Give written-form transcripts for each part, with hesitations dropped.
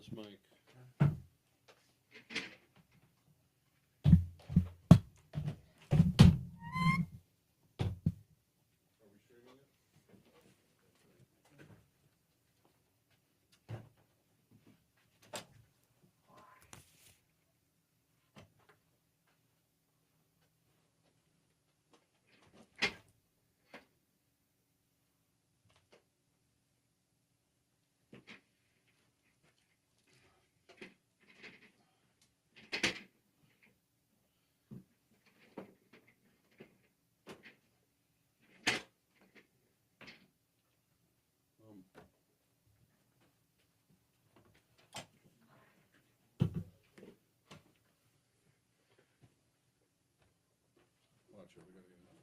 this mic. Watch it, we gotta get it.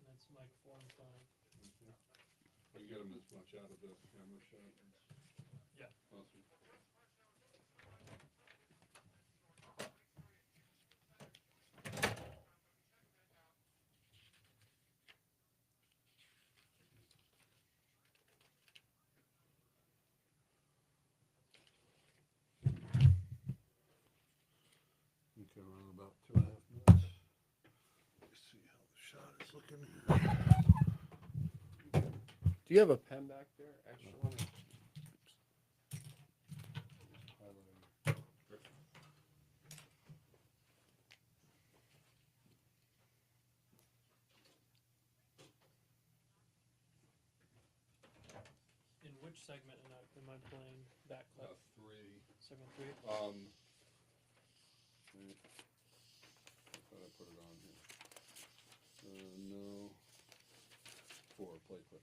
That's mic 4 and 5. We get them as much out of the camera shot. Yeah. Awesome. Okay, we're on about 2.5 minutes. Let's see how the shot is looking here. Do you have a pen back there? Extra one? In which segment am I playing that clip? 3. Segment 3? I thought I put it on here. No. 4, play clip.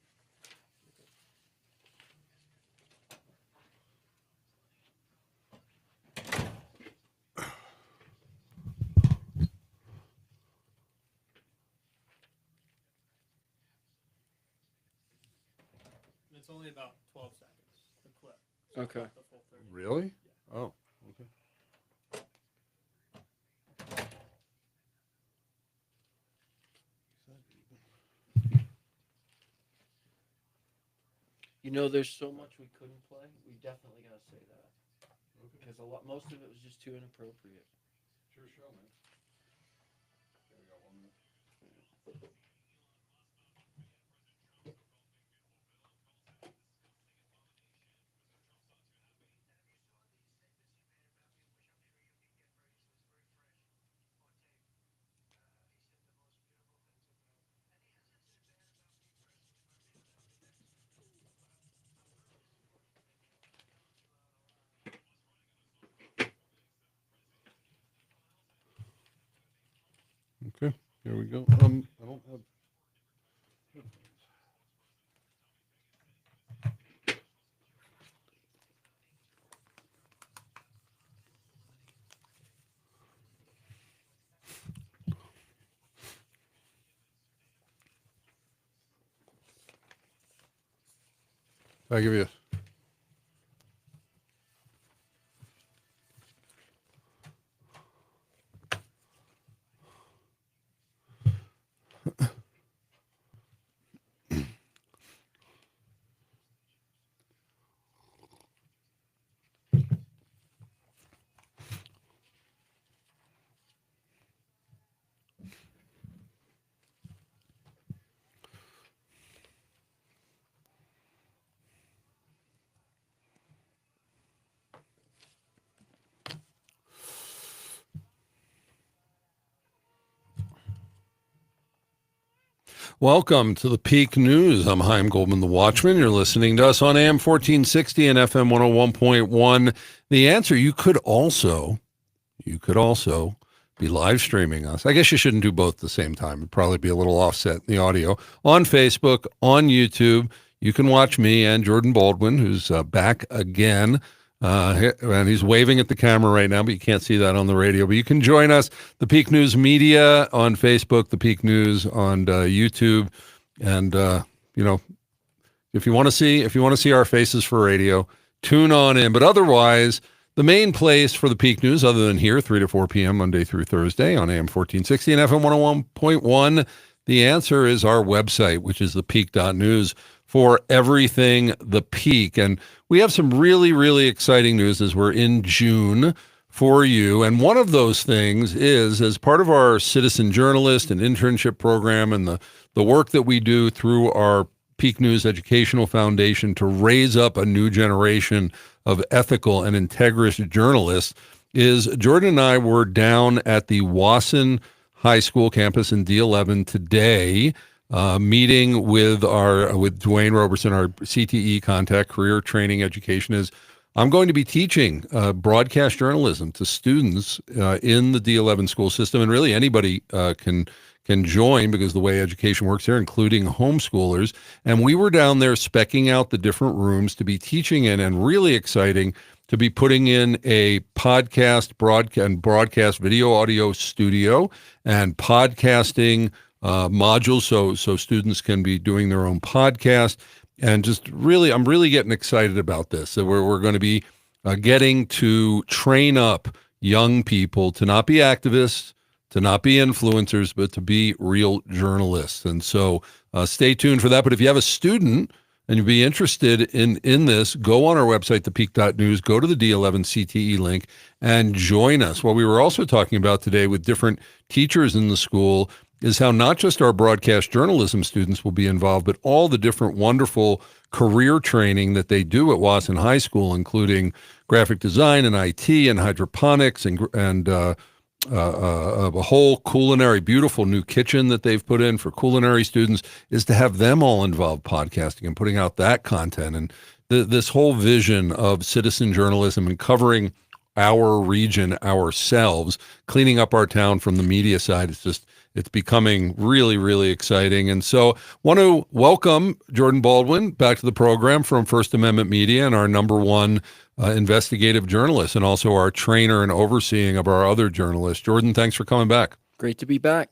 It's only about 12 seconds, the clip. Okay. Not the full 30. Really? Oh, okay. You know, there's so much we couldn't play. We definitely got to say that Okay. because most of it was just too inappropriate. It's your show, man. Okay, we got 1 minute. Okay, here we go. I don't have. I give you. Welcome to the Peak News. I'm Chaim Goldman, the Watchman. You're listening to us on AM 1460 and FM 101.1. The Answer. You could also be live streaming us. I guess you shouldn't do both at the same time. It'd probably be a little offset in the audio. On Facebook, on YouTube, you can watch me and Jordan Baldwin, who's back again. And he's waving at the camera right now, but you can't see that on the radio. But you can join us, the Peak News Media on Facebook, the Peak News on YouTube, and If you want to see our faces for radio, tune on in. But otherwise, the main place for the Peak News, other than here, 3 to 4 p.m. Monday through Thursday on AM 1460 and FM 101.1, the answer is our website, which is thepeak.news, for everything The Peak. And we have some really, really exciting news as we're in June for you. And one of those things is, as part of our citizen journalist and internship program and the work that we do through our Peak News Educational Foundation to raise up a new generation of ethical and integrous journalists, is Jordan and I were down at the Wasson High School campus in D11 today, meeting with Dwayne Roberson, our CTE contact, career training education. Is I'm going to be teaching broadcast journalism to students in the D11 school system, and really anybody can join, because the way education works here, including homeschoolers. And we were down there specking out the different rooms to be teaching in, and really exciting to be putting in a broadcast video audio studio and podcasting modules, so students can be doing their own podcast. And just really, I'm really getting excited about this. So we're going to be getting to train up young people to not be activists, to not be influencers, but to be real journalists. And so stay tuned for that. But if you have a student and you'd be interested in this, go on our website, thepeak.news, go to the D11 CTE link, and join us. What we were also talking about today with different teachers in the school is how not just our broadcast journalism students will be involved, but all the different wonderful career training that they do at Wasson High School, including graphic design and IT and hydroponics and a whole beautiful new kitchen that they've put in for culinary students, is to have them all involved podcasting and putting out that content. And this whole vision of citizen journalism and covering our region ourselves, cleaning up our town from the media side, it's becoming really, really exciting. And so want to welcome Jordan Baldwin back to the program from First Amendment Media, and our number one investigative journalist, and also our trainer and overseeing of our other journalists. Jordan, thanks for coming back. Great to be back.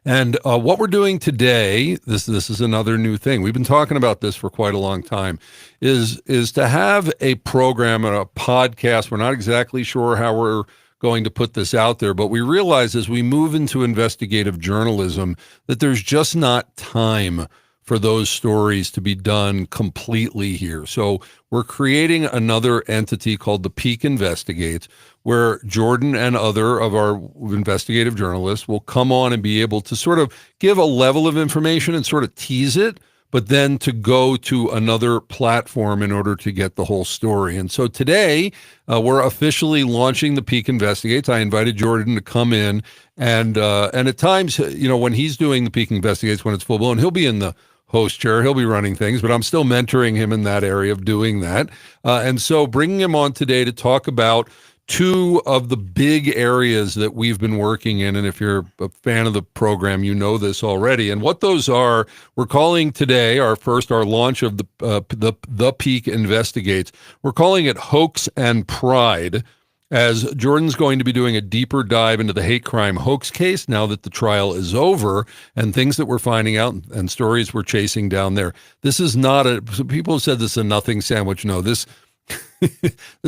And what we're doing today, this is another new thing. We've been talking about this for quite a long time, is to have a program and a podcast. We're not exactly sure how we're going to put this out there, but we realize as we move into investigative journalism that there's just not time for those stories to be done completely here. So we're creating another entity called the Peak Investigates, where Jordan and other of our investigative journalists will come on and be able to sort of give a level of information and sort of tease it, but then to go to another platform in order to get the whole story. And so today, we're officially launching the Peak Investigates. I invited Jordan to come in, and at times, when he's doing the Peak Investigates, when it's full blown, he'll be in the host chair, he'll be running things, but I'm still mentoring him in that area of doing that. And so bringing him on today to talk about two of the big areas that we've been working in. And if you're a fan of the program, you know this already. And what those are, we're calling today our launch of the Peak Investigates. We're calling it Hoax and Pride, as Jordan's going to be doing a deeper dive into the hate crime hoax case now that the trial is over, and things that we're finding out and stories we're chasing down there. This is not people have said this is a nothing sandwich. No, this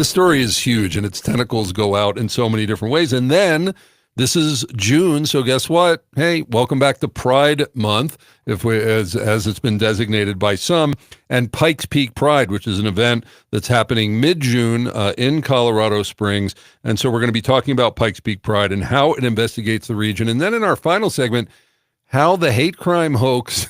story is huge, and its tentacles go out in so many different ways. And then this is June, so guess what? Hey, welcome back to Pride Month, as it's been designated by some, and Pikes Peak Pride, which is an event that's happening mid-June in Colorado Springs. And so we're going to be talking about Pikes Peak Pride and how it investigates the region. And then in our final segment, how the hate crime hoax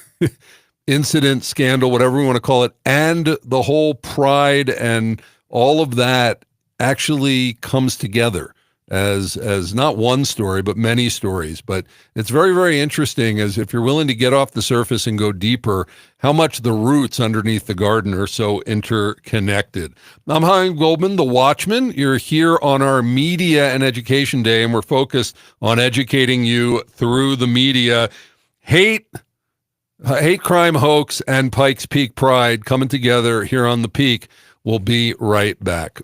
incident, scandal, whatever we want to call it, and the whole pride and all of that actually comes together as not one story, but many stories. But it's very, very interesting, as if you're willing to get off the surface and go deeper, how much the roots underneath the garden are so interconnected. I'm Chaim Goldman, the Watchman. You're here on our Media and Education Day, and we're focused on educating you through the media. Hate crime hoax and Pikes Peak Pride coming together here on the Peak. We'll be right back.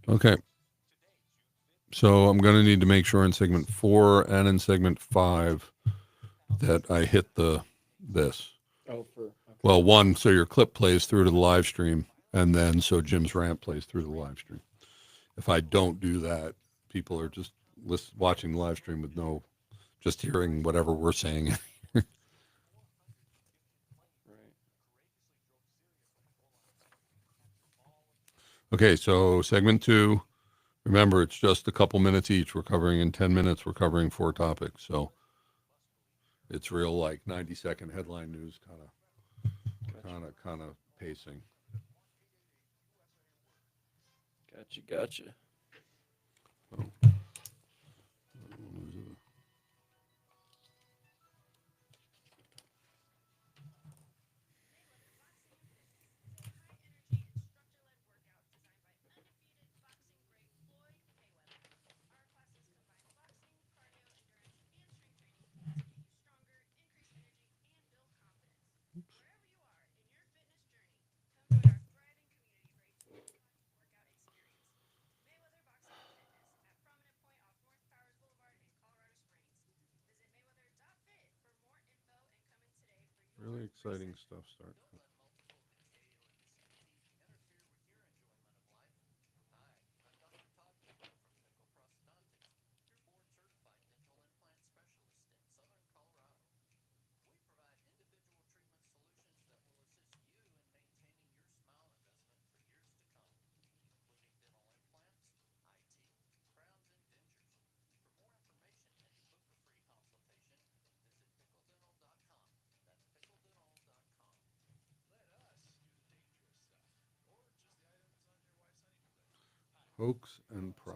Okay. So I'm going to need to make sure in segment 4 and in segment 5 that I hit this. Oh, okay. Well, one, so your clip plays through to the live stream, and then so Jim's rant plays through the live stream. If I don't do that, people are just watching the live stream with just hearing whatever we're saying. Right. Okay, so segment 2. Remember, it's just a couple minutes each. We're covering in 10 minutes. We're covering 4 topics. So it's real 90-second headline news kind of pacing. Gotcha. Really exciting stuff starting. Hoax and pride.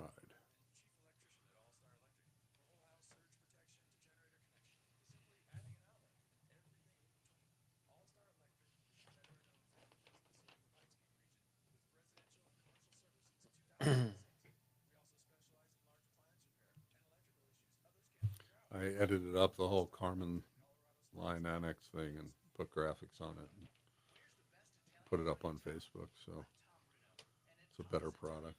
I edited up the whole Carmen line annex thing and put graphics on it and put it up on Facebook, so it's a better product.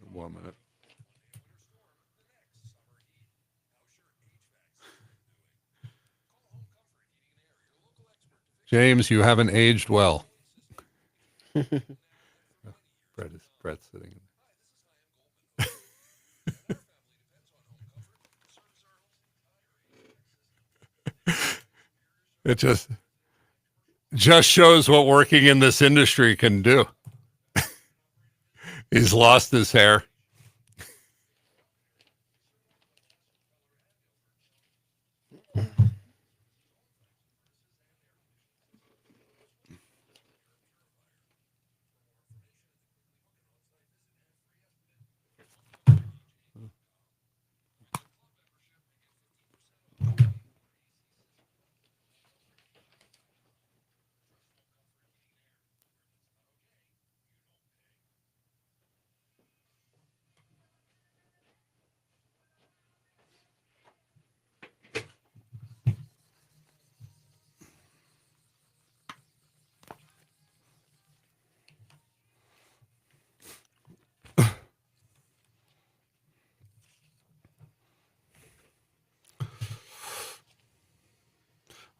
In 1 minute. James, you haven't aged well. Brett's sitting. It just shows what working in this industry can do. He's lost his hair.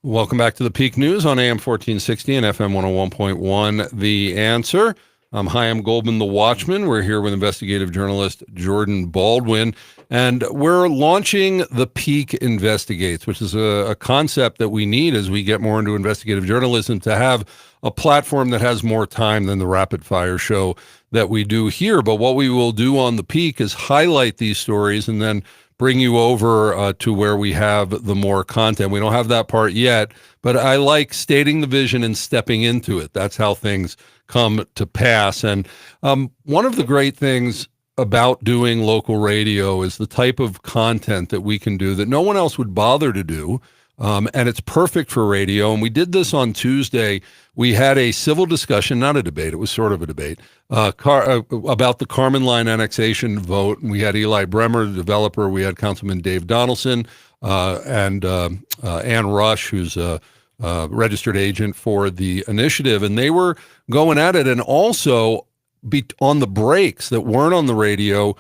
Welcome back to the Peak News on AM 1460 and FM 101.1. The Answer. I'm Chaim Goldman, the Watchman. We're here with investigative journalist Jordan Baldwin, and we're launching the Peak Investigates, which is a concept that we need as we get more into investigative journalism, to have a platform that has more time than the rapid fire show that we do here. But what we will do on the Peak is highlight these stories and then bring you over to where we have the more content. We don't have that part yet, but I like stating the vision and stepping into it. That's how things come to pass. And one of the great things about doing local radio is the type of content that we can do that no one else would bother to do. And it's perfect for radio. And we did this on Tuesday. We had a civil discussion, not a debate. It was sort of a debate about the Carmen Line annexation vote. And we had Eli Bremer, the developer. We had Councilman Dave Donaldson and Ann Rush, who's a registered agent for the initiative. And they were going at it. And also on the breaks that weren't on the radio,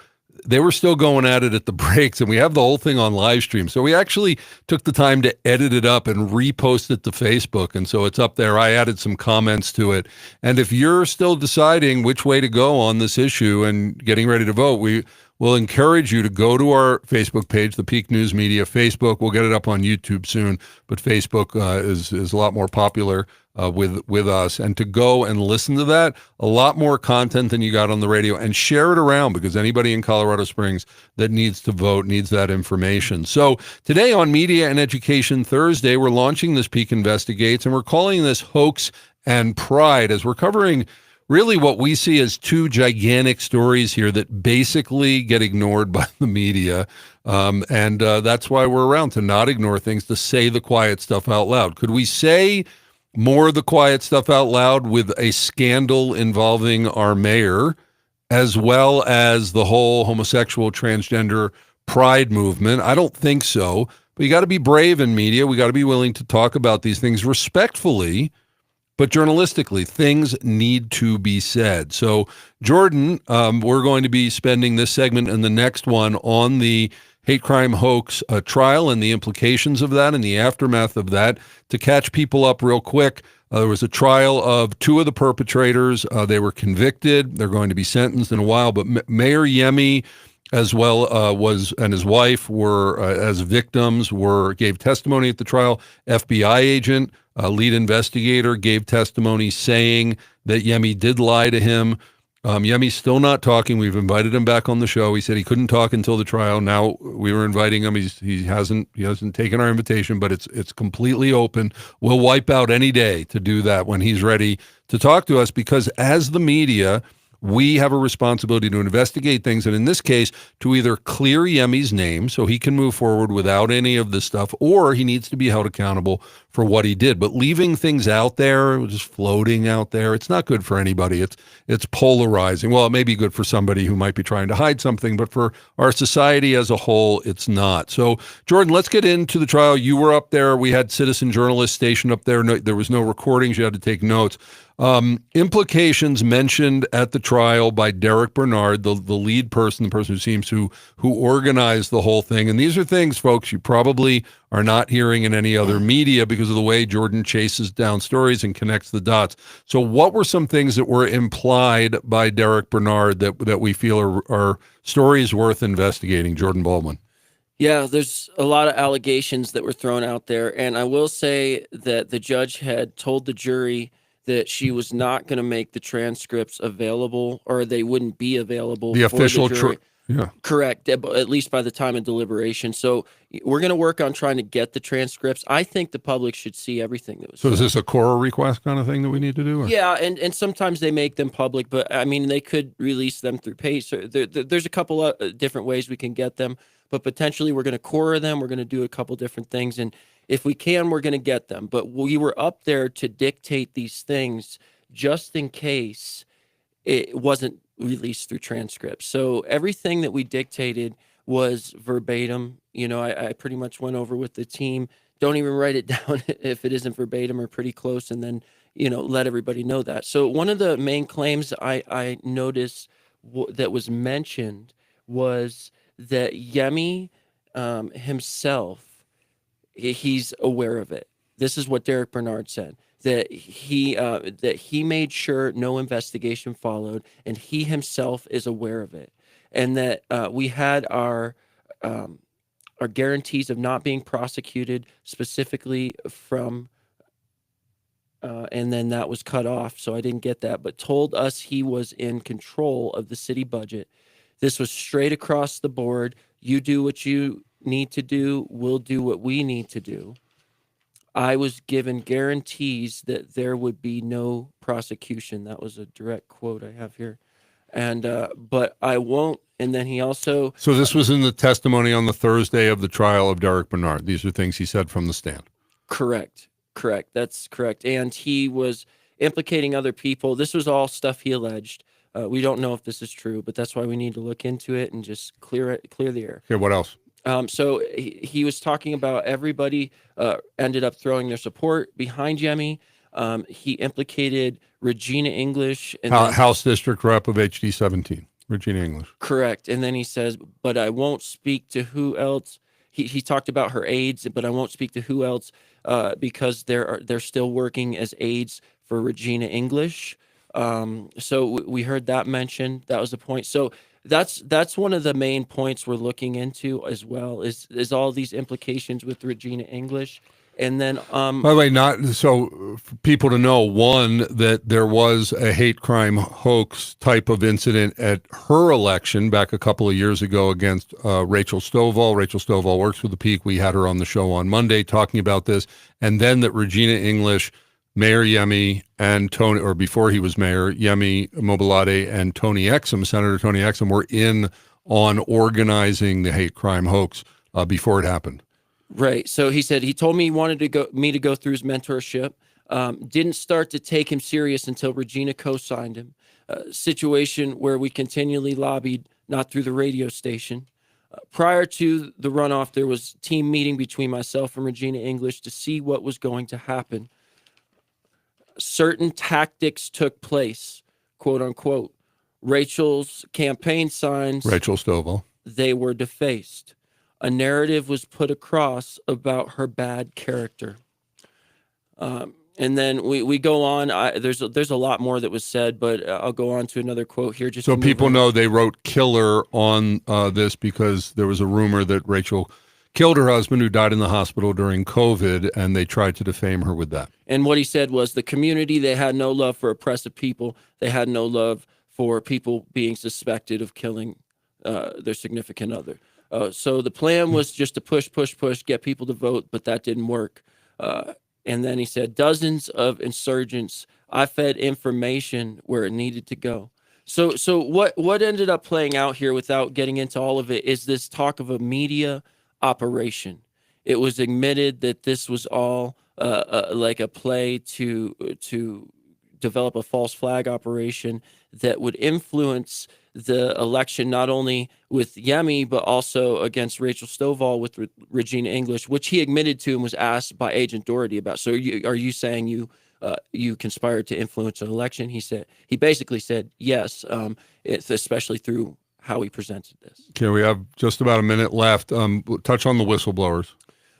they were still going at it at the breaks, and we have the whole thing on live stream. So we actually took the time to edit it up and repost it to Facebook, and so it's up there. I added some comments to it. And if you're still deciding which way to go on this issue and getting ready to vote, we will encourage you to go to our Facebook page, the Peak News Media Facebook. We'll get it up on YouTube soon, but Facebook is a lot more popular with us, and to go and listen to that, a lot more content than you got on the radio, and share it around, because anybody in Colorado Springs that needs to vote needs that information. So today on Media and Education Thursday, we're launching this Peak Investigates, and we're calling this Hoax and Pride, as we're covering really what we see as two gigantic stories here that basically get ignored by the media. And that's why we're around, to not ignore things, to say the quiet stuff out loud. Could we say more of the quiet stuff out loud with a scandal involving our mayor, as well as the whole homosexual, transgender pride movement? I don't think so. But you got to be brave in media. We got to be willing to talk about these things respectfully, but journalistically. Things need to be said. So, Jordan, we're going to be spending this segment and the next one on the hate crime hoax trial and the implications of that and the aftermath of that. To catch people up real quick, there was a trial of two of the perpetrators. They were convicted. They're going to be sentenced in a while. But Mayor Yemi, as well and his wife were as victims, gave testimony at the trial. FBI agent, lead investigator, gave testimony saying that Yemi did lie to him. Yemi's still not talking. We've invited him back on the show. He said he couldn't talk until the trial. Now we were inviting him. He hasn't taken our invitation, but it's completely open. We'll wipe out any day to do that when he's ready to talk to us, because as the media, we have a responsibility to investigate things, and in this case, to either clear Yemi's name so he can move forward without any of this stuff, or he needs to be held accountable for what he did. But leaving things out there, just floating out there, it's not good for anybody. It's polarizing. Well, it may be good for somebody who might be trying to hide something, but for our society as a whole, it's not. So, Jordan, let's get into the trial. You were up there. We had citizen journalists stationed up there. No, there was no recordings. You had to take notes. Implications mentioned at the trial by Derek Bernard, the lead person, the person who organized the whole thing. And these are things, folks, you probably are not hearing in any other media because of the way Jordan chases down stories and connects the dots. So what were some things that were implied by Derek Bernard that we feel are stories worth investigating? Jordan Baldwin. Yeah, there's a lot of allegations that were thrown out there. And I will say that the judge had told the jury that she was not going to make the transcripts available, or they wouldn't be available. The official for the jury. Yeah. Correct, at least by the time of deliberation. So we're going to work on trying to get the transcripts. I think the public should see everything that was So is this a Cora request kind of thing that we need to do? Or? Yeah, and sometimes they make them public, but I mean, they could release them through page. So there's a couple of different ways we can get them, but potentially we're going to Cora them. We're going to do a couple different things, and if we can, we're going to get them. But we were up there to dictate these things just in case it wasn't released through transcripts. So everything that we dictated was verbatim. You know, I pretty much went over with the team. Don't even write it down if it isn't verbatim or pretty close, and then, you know, let everybody know that. So one of the main claims I noticed that was mentioned was that Yemi himself, he's aware of it. This is what Derek Bernard said, that he made sure no investigation followed, and he himself is aware of it, and that we had our guarantees of not being prosecuted specifically from, and then that was cut off, so I didn't get that, but told us he was in control of the city budget. This was straight across the board. You do what you need to do, we'll do what we need to do. I was given guarantees that there would be no prosecution. That was a direct quote I have here. And but I won't And then he also So this was in the testimony on the Thursday of the trial of Derek Bernard. These are things he said from the stand. correct, that's correct. And he was implicating other people. This was all stuff he alleged. We don't know if this is true, but that's why we need to look into it and just clear the air. Okay, what else? So he was talking about everybody ended up throwing their support behind Yemi. He implicated Regina English and then, House District Rep of HD 17, Regina English. correct. And then he says, but I won't speak to who else. He talked about her aides, but I won't speak to who else because they're still working as aides for Regina English. So we heard that mentioned. That was the point. So that's one of the main points we're looking into as well is all these implications with Regina English. And then By the way, not so for people to know, one, that there was a hate crime hoax type of incident at her election back a couple of years ago against Rachel Stovall. Rachel Stovall works with the Peak. We had her on the show on Monday talking about this. And then that Regina English, Mayor Yemi, and Tony, or before he was mayor, Yemi Mobolade and Tony Exum, Senator Tony Exum, were in on organizing the hate crime hoax before it happened. right. So he said he told me he wanted me to go through his mentorship. Didn't start to take him serious until Regina co-signed him. Situation where we continually lobbied, not through the radio station. Prior to the runoff, there was a team meeting between myself and Regina English to see what was going to happen. Certain tactics took place, quote unquote. Rachel's campaign signs, Rachel Stovall. they were defaced. A narrative was put across about her bad character. And then we go on. There's a lot more that was said, but I'll go on to another quote here. Just So to move people on. know they wrote killer on this because there was a rumor that Rachel killed her husband who died in the hospital during COVID, and they tried to defame her with that. And what he said was the community, they had no love for oppressive people. They had no love for people being suspected of killing their significant other. So the plan was just to push, get people to vote, but that didn't work. And then he said, dozens of insurgents, I fed information where it needed to go. So what ended up playing out here, without getting into all of it, is this talk of a media operation. It was admitted that this was all like a play to develop a false flag operation that would influence the election, not only with Yemi, but also against Rachel Stovall with Regina English, which he admitted to and was asked by Agent Doherty about. So are you saying you conspired to influence an election? He basically said yes, it's especially through how he presented this. Okay, we have just about a minute left. Touch on the whistleblowers.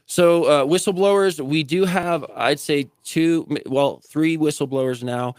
So whistleblowers, we do have, I'd say three whistleblowers now.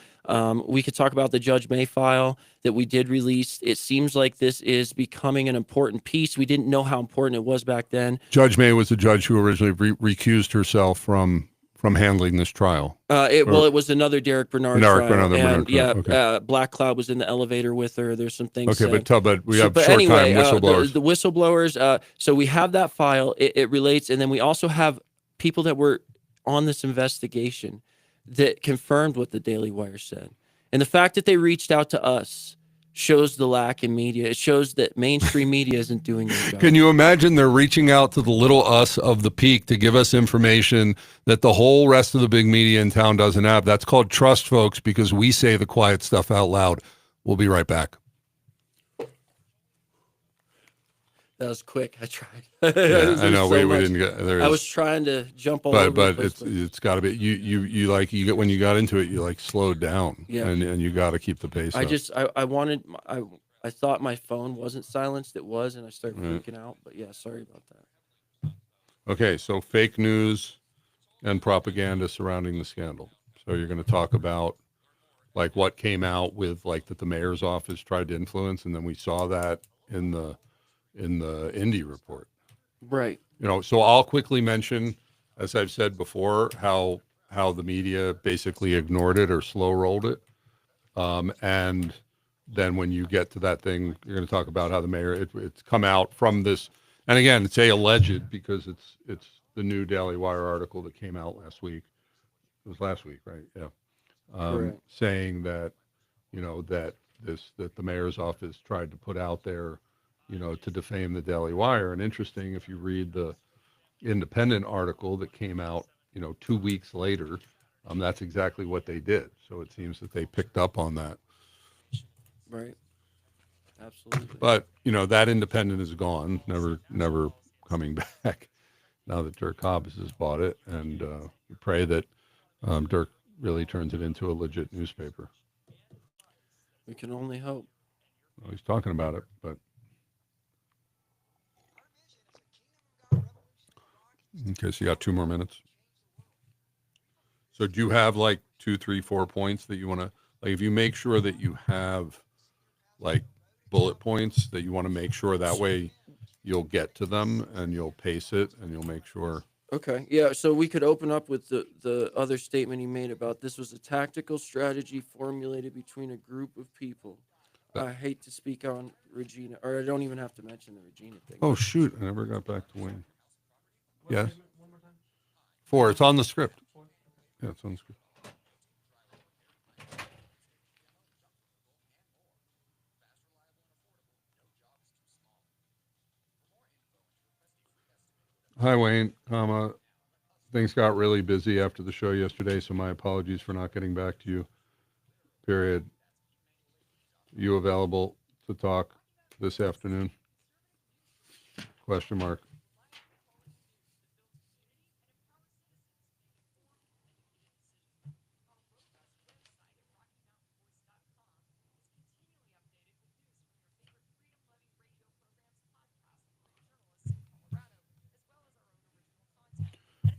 We could talk about the Judge May file that we did release. It seems like this is becoming an important piece. We didn't know how important it was back then. Judge May was the judge who originally recused herself from handling this trial. It was another Derek Bernard trial. Bernard trial. Okay. Black Cloud was in the elevator with her. There's some things. Okay, but we have anyway, short time whistleblowers. The whistleblowers. So we have that file. It relates, and then we also have people that were on this investigation that confirmed what the Daily Wire said, and the fact that they reached out to us shows the lack in media. It shows that mainstream media isn't doing their job. Can you imagine they're reaching out to the little us of the Peak to give us information that the whole rest of the big media in town doesn't have? That's called trust, folks, because we say the quiet stuff out loud. We'll be right back. That was quick. I tried. Yeah, I know we didn't get there. I was trying to jump all over. But it's got to be you like you get when you got into it, you like slowed down. Yeah. And you got to keep the pace. I thought my phone wasn't silenced. It was, and I started freaking out. But yeah, sorry about that. Okay, so fake news and propaganda surrounding the scandal. So you're going to talk about like what came out with like that the mayor's office tried to influence, and then we saw that in the Indy report. Right. You know, so I'll quickly mention, as I've said before, how the media basically ignored it or slow rolled it. And then when you get to that thing, you're going to talk about how the mayor, it's come out from this. And again, it's alleged because it's the new Daily Wire article that came out last week. It was last week, right? Yeah. Saying that, you know, that the mayor's office tried to put out there to defame the Daily Wire. And interesting, if you read the Independent article that came out, 2 weeks later, that's exactly what they did. So it seems that they picked up on that. Right. Absolutely. But, that Independent is gone, never coming back now that Dirk Hobbs has bought it. And we pray that Dirk really turns it into a legit newspaper. We can only hope. Well, he's talking about it, but. Okay, so you got 2 more minutes. So do you have like 2, 3, 4 points that you want to, like, if you make sure that you have like bullet points that you want to make sure that way you'll get to them and you'll pace it and you'll make sure. Okay. Yeah. So we could open up with the other statement he made about this was a tactical strategy formulated between a group of people. I hate to speak on Regina, or I don't even have to mention the Regina thing. Oh, shoot. I never got back to Wayne. Yes. 4. It's on the script. Yeah, it's on the script. Hi, Wayne. Things got really busy after the show yesterday, so my apologies for not getting back to you. Period. You available to talk this afternoon? Question mark.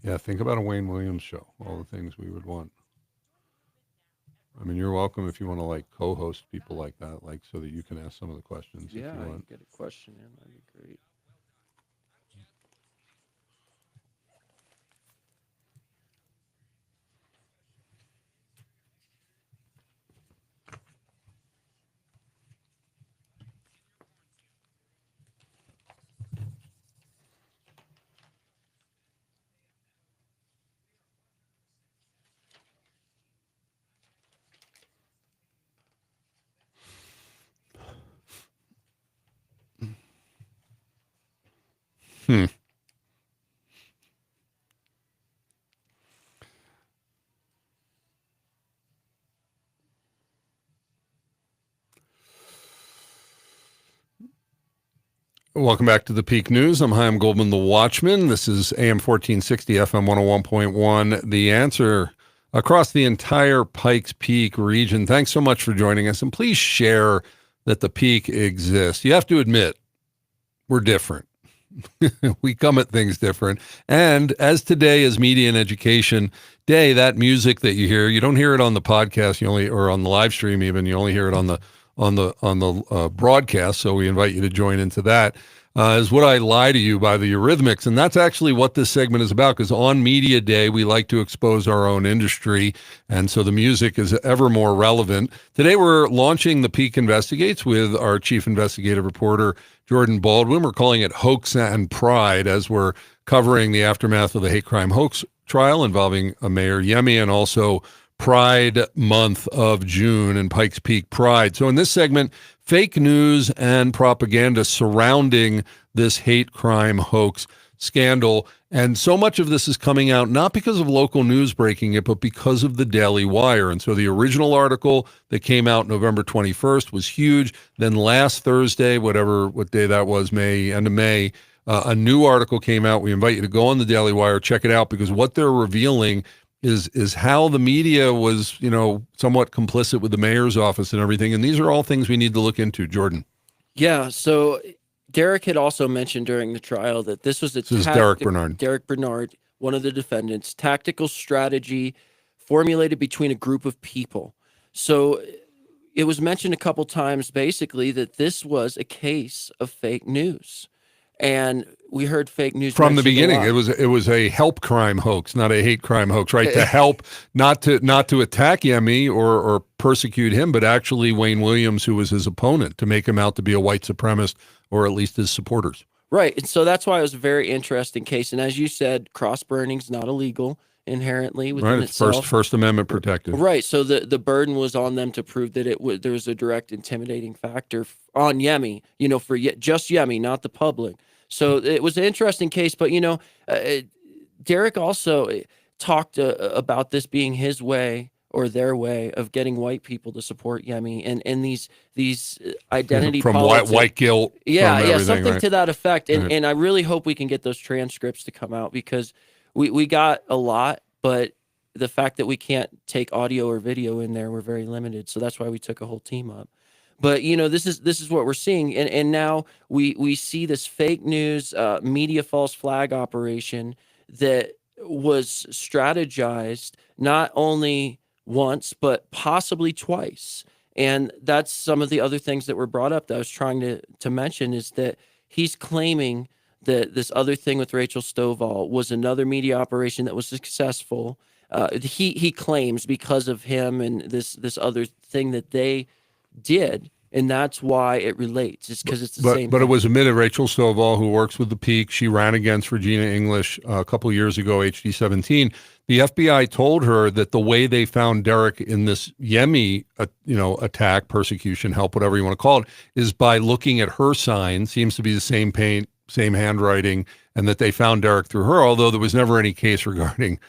Yeah, think about a Wayne Williams show, all the things we would want. I mean, you're welcome if you want to like co-host people like that, like so that you can ask some of the questions Yeah, if I you want. get a question in. That'd be great. Hmm. Welcome back to the Peak News. I'm Chaim Goldman, the Watchman. This is AM 1460, FM 101.1. The Answer across the entire Pikes Peak region. Thanks so much for joining us. And please share that the Peak exists. You have to admit, we're different. We come at things different. And as today is Media and Education Day, that music that you hear, you don't hear it on the podcast, or on the live stream even, you only hear it on the broadcast. So we invite you to join into that. Is Would I Lie to You by the Eurythmics. And that's actually what this segment is about, because on Media Day, we like to expose our own industry. And so the music is ever more relevant. Today, we're launching The Peak Investigates with our chief investigative reporter, Jordan Baldwin. We're calling it Hoax and Pride, as we're covering the aftermath of the hate crime hoax trial involving Mayor Yemi, and also Pride Month of June and Pikes Peak Pride. So in this segment, fake news and propaganda surrounding this hate crime hoax scandal. And so much of this is coming out not because of local news breaking it, but because of the Daily Wire. And so the original article that came out November 21st was huge. Then last Thursday, what day that was, end of May, a new article came out. We invite you to go on the Daily Wire, check it out, because what they're revealing is how the media was, somewhat complicit with the mayor's office and everything. And these are all things we need to look into. Jordan. Yeah. So Derek had also mentioned during the trial that this was This is Derek Bernard. Derek Bernard, one of the defendants, tactical strategy formulated between a group of people. So it was mentioned a couple times, basically, that this was a case of fake news. And we heard fake news from the beginning. It was a help crime hoax, not a hate crime hoax, right? To help, not to attack Yemi or persecute him, but actually Wayne Williams, who was his opponent, to make him out to be a white supremacist, or at least his supporters. Right. And so that's why it was a very interesting case. And as you said, cross burning's not illegal inherently within Right. It's itself. First Amendment protected. Right. So the burden was on them to prove that there was a direct intimidating factor on Yemi, for just Yemi, not the public. So it was an interesting case, but Derek also talked about this being his way or their way of getting white people to support Yemi and these identity From politics. white guilt. Yeah, from yeah, everything, something right? to that effect. And Right. and I really hope we can get those transcripts to come out because we got a lot, but the fact that we can't take audio or video in there, we're very limited. So that's why we took a whole team up. But this is what we're seeing, and now we see this fake news media false flag operation that was strategized not only once but possibly twice. And that's some of the other things that were brought up that I was trying to mention is that he's claiming that this other thing with Rachel Stovall was another media operation that was successful. He claims because of him and this other thing that they did, and that's why it relates. It's because it's the same. But it thing. was admitted Rachel Stovall, who works with the Peak, she ran against Regina English a couple of years ago, HD17. The FBI told her that the way they found Derek in this Yemi, attack, persecution, help, whatever you want to call it, is by looking at her sign. Seems to be the same paint, same handwriting, and that they found Derek through her. Although there was never any case regarding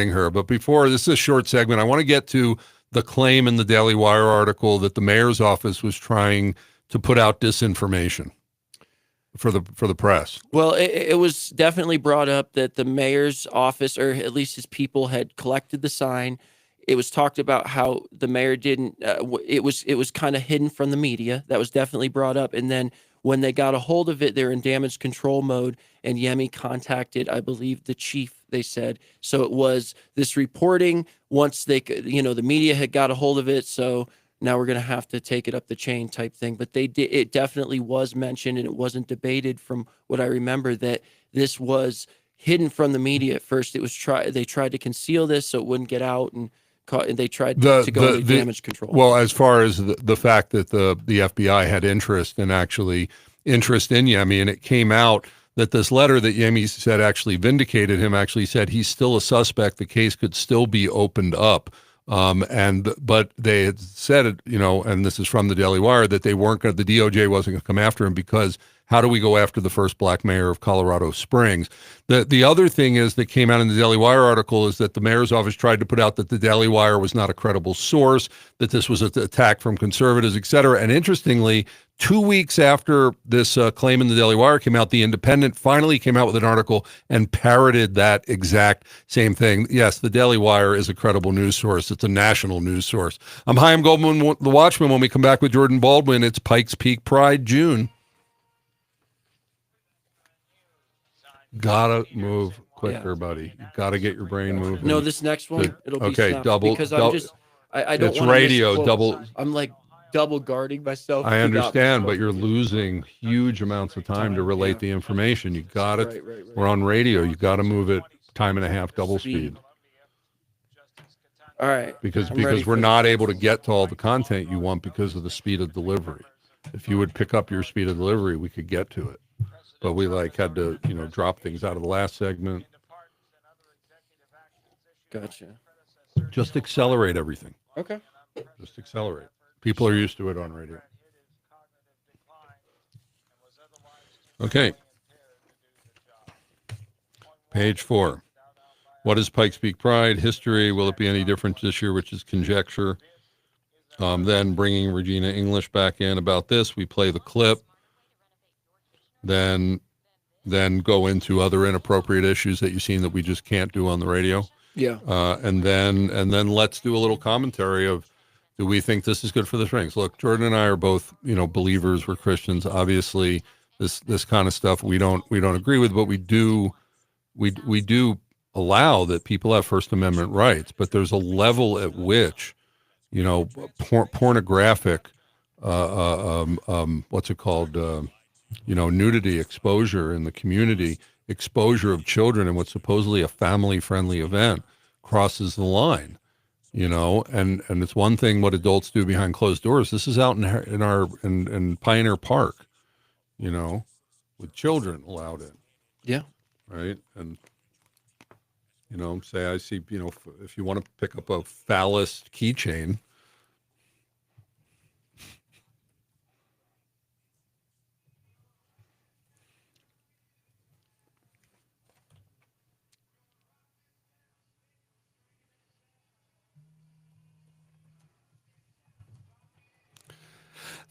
her. But before this is a short segment, I want to get to the claim in the Daily Wire article that the mayor's office was trying to put out disinformation for the press. Well, it was definitely brought up that the mayor's office, or at least his people, had collected the sign. It was talked about how the mayor didn't. It was kind of hidden from the media. That was definitely brought up. And then when they got a hold of it, they were in damage control mode. And Yemi contacted, I believe, the chief. They said so. It was this reporting. Once they, the media had got a hold of it. So now we're going to have to take it up the chain type thing. But they did. It definitely was mentioned, and it wasn't debated. From what I remember, that this was hidden from the media at first. It was They tried to conceal this so it wouldn't get out, and they tried to go into damage control. Well, as far as the fact that the FBI had interest in Yemi, and it came out that this letter that Yemi said actually vindicated him, actually said he's still a suspect. The case could still be opened up. But they had said, and this is from the Daily Wire, that the DOJ wasn't going to come after him because how do we go after the first black mayor of Colorado Springs? The other thing is that came out in the Daily Wire article is that the mayor's office tried to put out that the Daily Wire was not a credible source, that this was an attack from conservatives, et cetera. And interestingly, 2 weeks after this claim in the Daily Wire came out, The Independent finally came out with an article and parroted that exact same thing. Yes, the Daily Wire is a credible news source. It's a national news source. I'm Chaim Goldman, the Watchman. When we come back with Jordan Baldwin, it's Pikes Peak Pride June. Gotta move quicker, buddy. You gotta get your brain moving. No, this next one, Good. it'll be Okay, snapped double- because dou- I don't it's want to radio, misquote. double- I'm like double guarding myself. I to not understand, but misquote. you're losing huge amounts of time to relate the information. You got it. Right. We're on radio. You got to move it time and a half, double speed, All right. because I'm ready we're for not able to get to all the content you want because of the speed of delivery. If you would pick up your speed of delivery, we could get to it. But we had to, drop things out of the last segment. Gotcha. Just accelerate everything. Okay. Just accelerate. People are used to it on radio. Okay. Page 4. What is Pikes Peak Pride? History. Will it be any different this year, which is conjecture? Then bringing Regina English back in about this. We play the clip. Then go into other inappropriate issues that you've seen that we just can't do on the radio. Yeah. And then let's do a little commentary of, do we think this is good for the Springs? Look, Jordan and I are both, believers. We're Christians. Obviously, this kind of stuff we don't agree with, but we do allow that people have First Amendment rights. But there's a level at which, pornographic, what's it called? Nudity exposure in the community, exposure of children in what's supposedly a family-friendly event crosses the line, and it's one thing what adults do behind closed doors. This is out in Pioneer Park, with children allowed in. Yeah. Right. And, say I see, if you want to pick up a phallus keychain.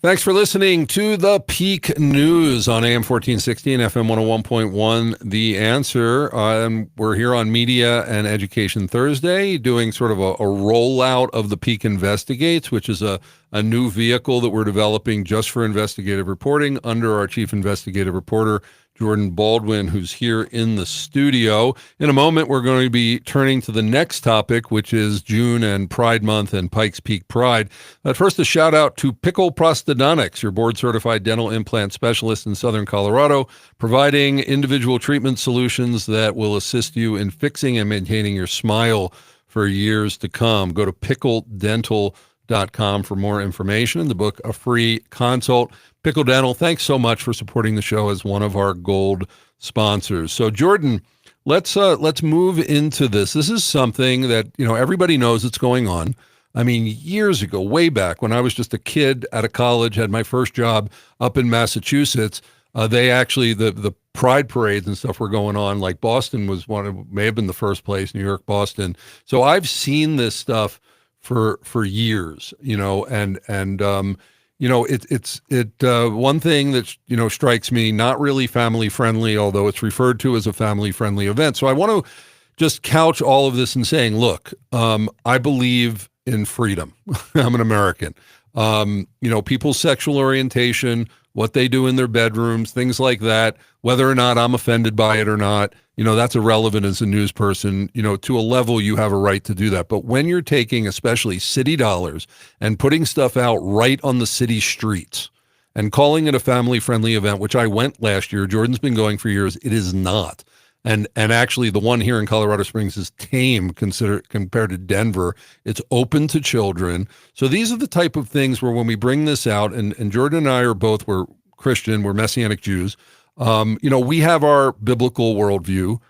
Thanks for listening to the Peak News on AM 1460 and FM 101.1. The Answer. And we're here on Media and Education Thursday doing sort of a rollout of the Peak Investigates, which is a new vehicle that we're developing just for investigative reporting under our chief investigative reporter, Jordan Baldwin, who's here in the studio. In a moment, we're going to be turning to the next topic, which is June and Pride Month and Pikes Peak Pride. But first, a shout out to Pickle Prosthodontics, your board-certified dental implant specialist in Southern Colorado, providing individual treatment solutions that will assist you in fixing and maintaining your smile for years to come. Go to pickledental.com for more information and to book a free consult. Pickle Dental, thanks so much for supporting the show as one of our gold sponsors. So, Jordan, let's move into this. This is something that, everybody knows it's going on. I mean, years ago, way back when I was just a kid out of college, had my first job up in Massachusetts, they actually, the pride parades and stuff were going on. Like Boston was may have been the first place, New York, Boston. So I've seen this stuff for years, one thing that, strikes me, not really family friendly, although it's referred to as a family friendly event. So I want to just couch all of this in saying, look, I believe in freedom. I'm an American. People's sexual orientation, what they do in their bedrooms, things like that, whether or not I'm offended by it or not, that's irrelevant as a news person. To a level, you have a right to do that. But when you're taking especially city dollars and putting stuff out right on the city streets and calling it a family-friendly event, which I went last year, Jordan's been going for years, it is not. And actually, the one here in Colorado Springs is tame compared to Denver. It's open to children. So these are the type of things where when we bring this out, and Jordan and I we're Christian, we're Messianic Jews. We have our biblical worldview.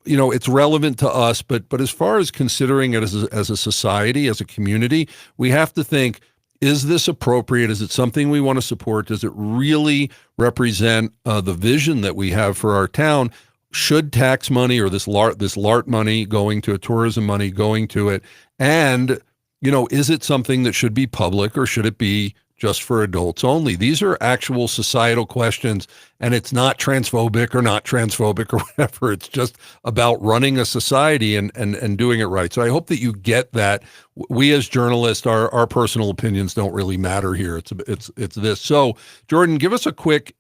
It's relevant to us, but as far as considering it as a society, as a community, we have to think, is this appropriate? Is it something we want to support? Does it really represent the vision that we have for our town? Should tax money or this LART money going to tourism money going to it? And, is it something that should be public or should it be just for adults only? These are actual societal questions, and it's not transphobic or not transphobic or whatever. It's just about running a society and doing it right. So I hope that you get that. We as journalists, our personal opinions don't really matter here. It's this. So Jordan, give us a quick,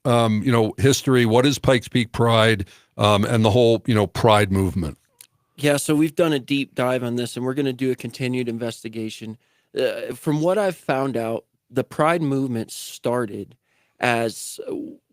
history. What is Pikes Peak Pride and the whole, Pride movement? Yeah, so we've done a deep dive on this, and we're going to do a continued investigation. From what I've found out, the Pride movement started as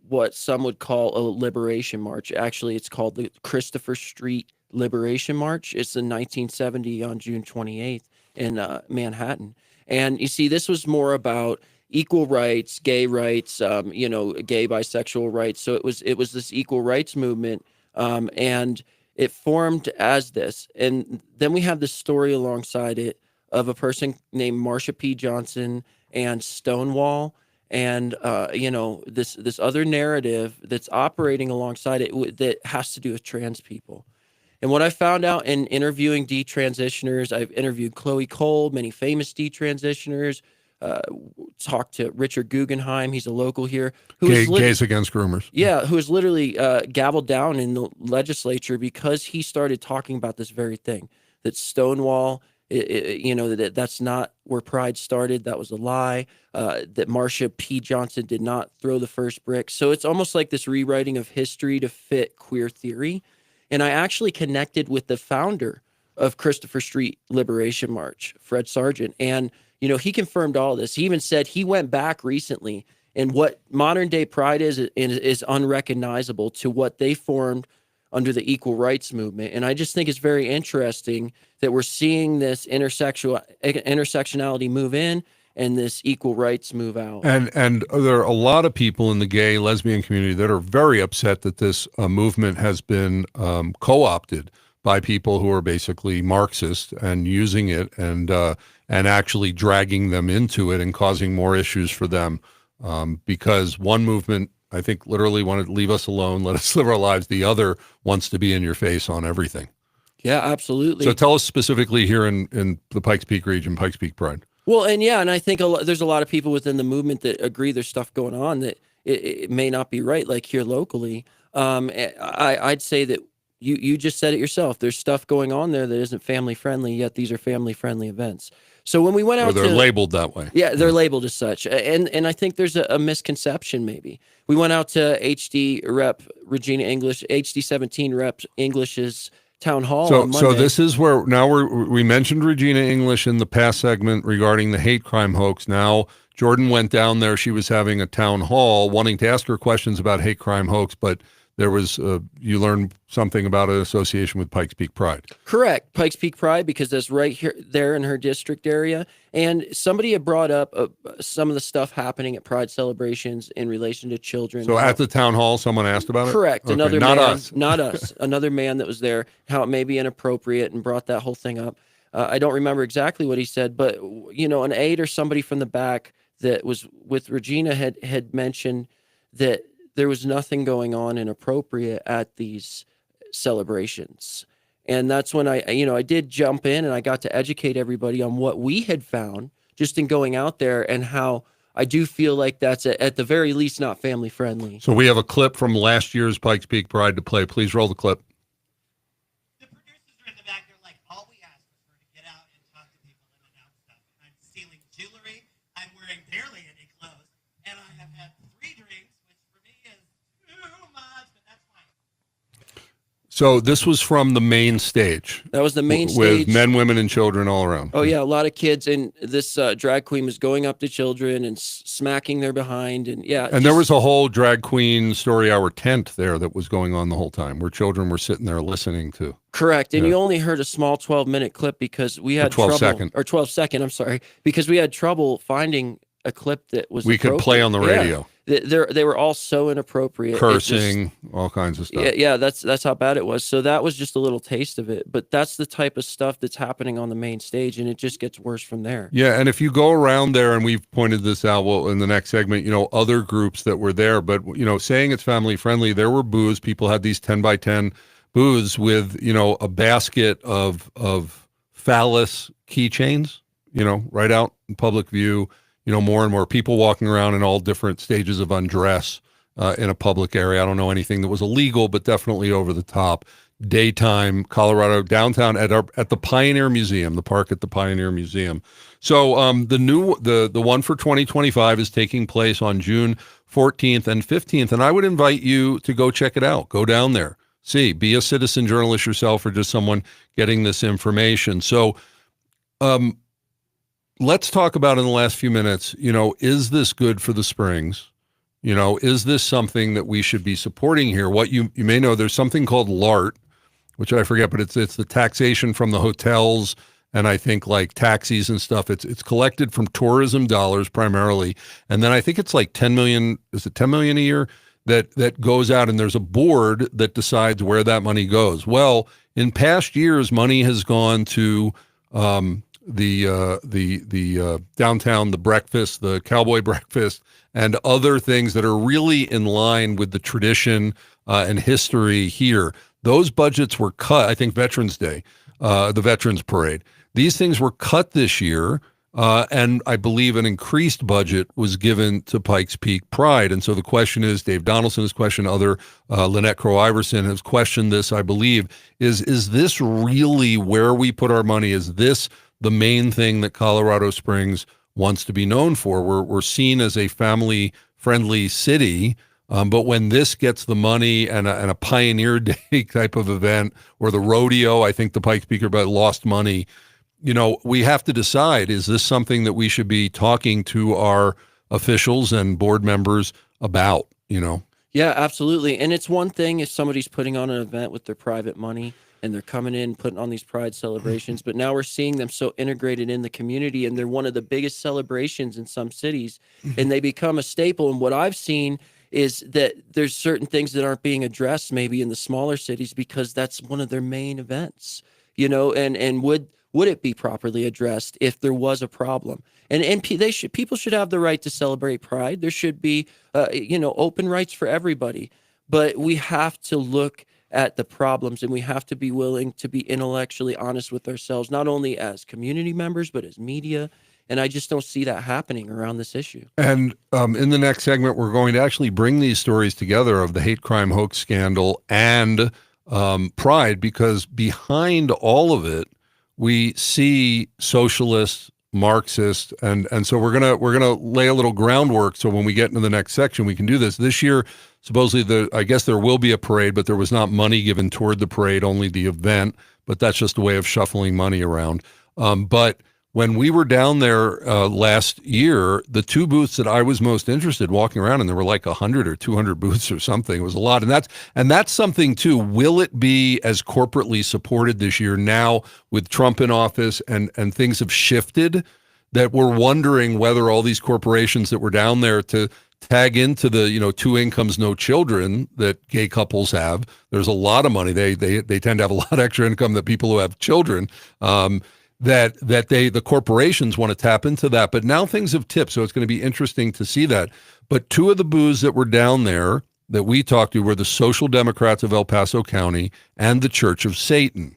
what some would call a liberation march. Actually, it's called the Christopher Street Liberation March. It's in 1970 on June 28th in Manhattan. And you see, this was more about equal rights, gay rights, gay bisexual rights. So it was this equal rights movement, and it formed as this. And then we have this story alongside it of a person named Marsha P. Johnson and Stonewall, and this other narrative that's operating alongside it that has to do with trans people. And what I found out in interviewing detransitioners, I've interviewed Chloe Cole, many famous detransitioners, talked to Richard Guggenheim, he's a local here. Gays Against Groomers. Yeah, who was literally gavelled down in the legislature because he started talking about this very thing, that Stonewall, that's not where Pride started. That was a lie. That Marsha P. Johnson did not throw the first brick. So it's almost like this rewriting of history to fit queer theory. And I actually connected with the founder of Christopher Street Liberation March, Fred Sargent. And, he confirmed all this. He even said he went back recently, and what modern day Pride is unrecognizable to what they formed under the equal rights movement. And I just think it's very interesting that we're seeing this intersectionality move in and this equal rights move out. And there are a lot of people in the gay lesbian community that are very upset that this movement has been co-opted by people who are basically Marxist and using it and actually dragging them into it and causing more issues for them. Because one movement, I think, literally wanted to leave us alone, let us live our lives. The other wants to be in your face on everything. Yeah, absolutely. So tell us specifically here in the Pikes Peak region, Pikes Peak Pride. Well, and I think there's a lot of people within the movement that agree there's stuff going on that it may not be right, like here locally. I'd say that you just said it yourself. There's stuff going on there that isn't family friendly, yet these are family friendly events. So when we went out, Or they're labeled that way. Yeah, they're labeled as such, and I think there's a misconception. Maybe we went out to HD Rep Regina English, HD 17 Rep English's town hall on Monday. So this is where now we mentioned Regina English in the past segment regarding the hate crime hoax. Now Jordan went down there. She was having a town hall, wanting to ask her questions about hate crime hoax, but there was you learned something about an association with Pikes Peak Pride. Correct, Pikes Peak Pride, because that's right here there in her district area. And somebody had brought up some of the stuff happening at Pride celebrations in relation to children. So at the town hall, someone asked about it? Correct. Okay, Another not man, us. not us. Another man that was there, how it may be inappropriate, and brought that whole thing up. I don't remember exactly what he said, but an aide or somebody from the back that was with Regina had mentioned that there was nothing going on inappropriate at these celebrations. And that's when I did jump in and I got to educate everybody on what we had found just in going out there, and how I do feel like that's at the very least not family friendly. So we have a clip from last year's Pikes Peak Pride to play. Please roll the clip. The producers are in the back. They're like, all we asked was for her to get out and talk to people and announce stuff. I'm stealing jewelry. I'm wearing barely any clothes. And I have had 3 drinks, which for me is too much, but that's fine. So this was from the main stage. That was the main with stage. men, women, and children all around. Oh yeah, a lot of kids, and this drag queen was going up to children and smacking their behind, and yeah. And there was a whole drag queen story hour tent there that was going on the whole time, where children were sitting there listening to. Correct, and Yeah. you only heard a small 12-minute clip because we had 12 trouble, second. or 12-second. I'm sorry, because we had trouble finding a clip that was We could play on the appropriate. radio. Yeah. They were all so inappropriate. It just- Cursing, all kinds of stuff. Yeah, that's how bad it was. So that was just a little taste of it. But that's the type of stuff that's happening on the main stage, and it just gets worse from there. Yeah, and if you go around there, and we've pointed this out, well, in the next segment, other groups that were there, but saying it's family friendly, there were booths. People had these 10x10 booths with a basket of phallus keychains, right out in public view. More and more people walking around in all different stages of undress in a public area. I don't know anything that was illegal, but definitely over the top. Daytime, Colorado, downtown at the Pioneer Museum, the park at the Pioneer Museum. So the one for 2025 is taking place on June 14th and 15th, and I would invite you to go check it out. Go down there, be a citizen journalist yourself, or just someone getting this information. So, let's talk about in the last few minutes, is this good for the Springs? Is this something that we should be supporting here? What you may know, there's something called LART, which I forget, but it's the taxation from the hotels and I think like taxis and stuff. It's collected from tourism dollars primarily. And then I think it's like 10 million, is it 10 million a year that goes out, and there's a board that decides where that money goes. Well, in past years, money has gone to the downtown, the breakfast, the cowboy breakfast, and other things that are really in line with the tradition and history here. Those budgets were cut. I think Veterans Day, the Veterans Parade. These things were cut this year, and I believe an increased budget was given to Pikes Peak Pride. And so the question is, Dave Donaldson has questioned, Lynette Crow-Iverson has questioned this, I believe, is this really where we put our money? Is this the main thing that Colorado Springs wants to be known for? We're seen as a family-friendly city, but when this gets the money and a Pioneer Day type of event, or the rodeo, I think the Pikes Peak lost money. We have to decide, is this something that we should be talking to our officials and board members about, Yeah, absolutely. And it's one thing if somebody's putting on an event with their private money and they're coming in, putting on these pride celebrations, but now we're seeing them so integrated in the community, and they're one of the biggest celebrations in some cities, and they become a staple. And what I've seen is that there's certain things that aren't being addressed maybe in the smaller cities because that's one of their main events, and would it be properly addressed if there was a problem? And people should have the right to celebrate Pride. There should be open rights for everybody, but we have to look at the problems and we have to be willing to be intellectually honest with ourselves, not only as community members but as media. And I just don't see that happening around this issue. And in the next segment, we're going to actually bring these stories together of the hate crime hoax scandal and Pride, because behind all of it, we see socialists, Marxists, and so we're gonna lay a little groundwork so when we get into the next section, we can do this. This year, supposedly, I guess there will be a parade, but there was not money given toward the parade, only the event. But that's just a way of shuffling money around. But when we were down there last year, the two booths that I was most interested walking around, and there were like 100 or 200 booths or something. It was a lot, and that's something too. Will it be as corporately supported this year now with Trump in office and things have shifted, that we're wondering whether all these corporations that were down there to tag into the two incomes, no children that gay couples have. There's a lot of money. They tend to have a lot of extra income that people who have children. That the corporations want to tap into that. But now things have tipped, so it's going to be interesting to see that. But two of the booths that were down there that we talked to were the Social Democrats of El Paso County and the Church of Satan.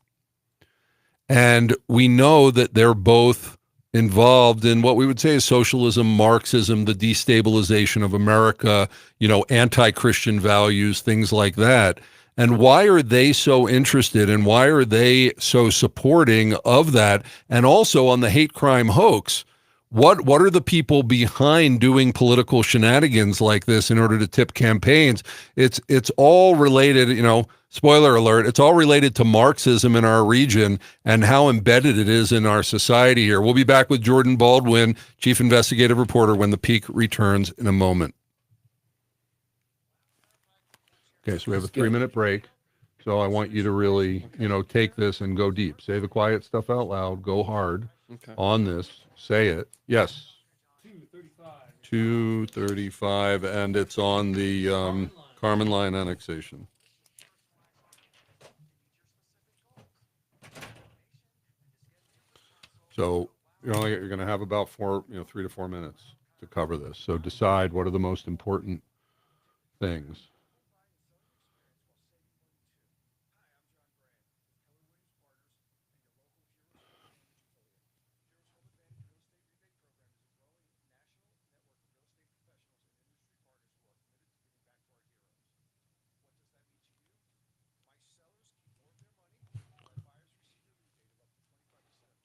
And we know that they're both involved in what we would say is socialism, Marxism, the destabilization of America, anti-Christian values, things like that. And why are they so interested and why are they so supporting of that? And also on the hate crime hoax, what are the people behind doing political shenanigans like this in order to tip campaigns? It's all related, spoiler alert, it's all related to Marxism in our region and how embedded it is in our society here. We'll be back with Jordan Baldwin, Chief Investigative Reporter, when the peak returns in a moment. Okay, so we have a 3-minute break. So I want you to really, take this and go deep. Say the quiet stuff out loud. Go hard on this. Say it. Yes. 235, and it's on the Carmen Line annexation. So you're going to have about 3 to 4 minutes to cover this. So decide what are the most important things.